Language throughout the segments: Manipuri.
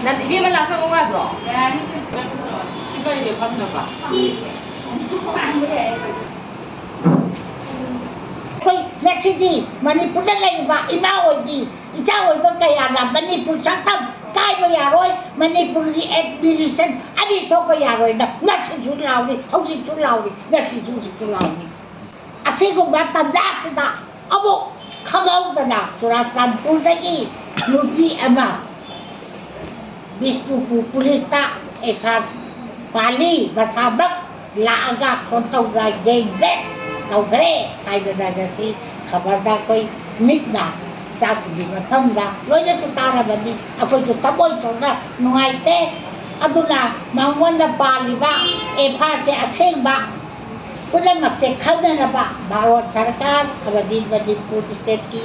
난 입에만 나서 먹어야 들어. 시간이 봤나 봐. Koi ngasidi Manipur da lai ba ima oi ita oi ba kaya na Manipur sakam kai ba ya roi Manipur ri administration ani to ba ya roi na ngasi chu lao ni hau si chu lao ni ngasi chu lao ni ase ko ba ta ja sida amu khagau da na Churachandpur da gi nupi ama Bishnupur police ta ekha Pali basabak laaga kontau ga geng bet tàu thế hay là gì khabar da koi mít da sa chỉ mà thâm da lối ra chúng ta là vấn đề koi chúng ta bôi chúng ta ngoài thế aduna mà muốn là ba li ba em pha sẽ xem ba cũng là ngặt sẽ khâu là ba Bharat Sarkar vấn đề state ki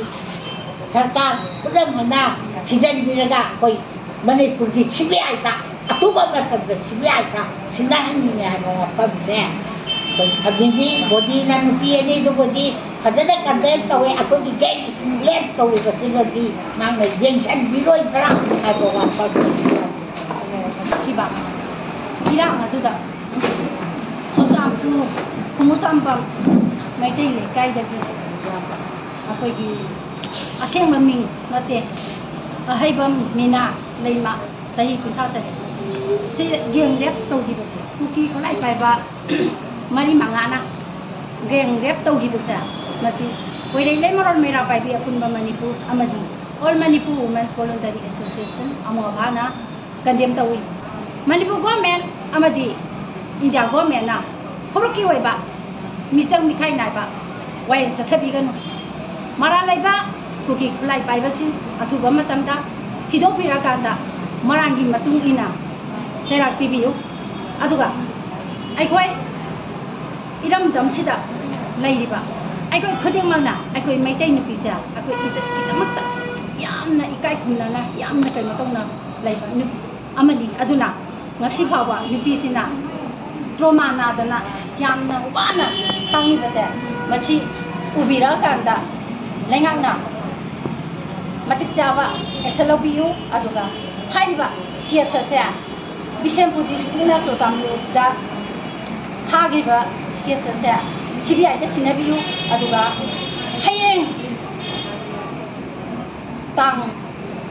Sarkar cũng là mà na thì dân đi ra koi Manipur ki chibi ai ta tu ba ta chibi ai ta sinahan niya mga pamse Abdi body na nupiani do body kadana content kawe ako di gate let kawe kasi body mang jensen biroy tra ako ka pag kiba kira atuda hosampu kumusambam mai tei le kai da ki ako gi aseng maming mate ahaibam mina leima sahi kuthata si geng lep to gi base kuki ko lai pai ba mari mangana geng rep tau gi bisa masi koi dei le maron mera pai bi apun Manipur amadi All Manipur Women's Voluntary Association amo bana kandem tawi Manipur government amadi India government na horoki wai ba misang mikai nai ba wai sakhabi gan mara lai ba kuki lai pai ba sin athu ba matam da thidok pira kanda marangi matung ina serak pibiu aduga ai koi iram dam sida lairiba ai koi khuding mangna ai koi maitai nupi sa ai koi isa kidamakta yamna ikai khumna na yamna kai matongna laiba nu amani aduna ngasi phawa nupi sina trauma na dana yamna wana tangi basa masi ubira kanda lengangna matik jawa exalobiu aduga haiba kiasa sa Bisempur district na so samlo da thagiba kesa sa CBI da sinabiu aduga hayeng tang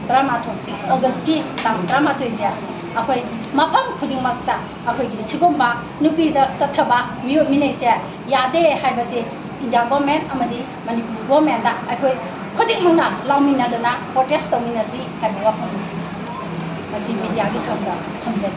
dramato August ki tang dramato isia akoi mapam khuding makta akoi gi sigomba nupi da sathaba mi sia yade haibase India government amadi Manipur government da akoi khuding mangna lawmina dana protest tomina si haiba wa phamsi asi media gi thamda thamjai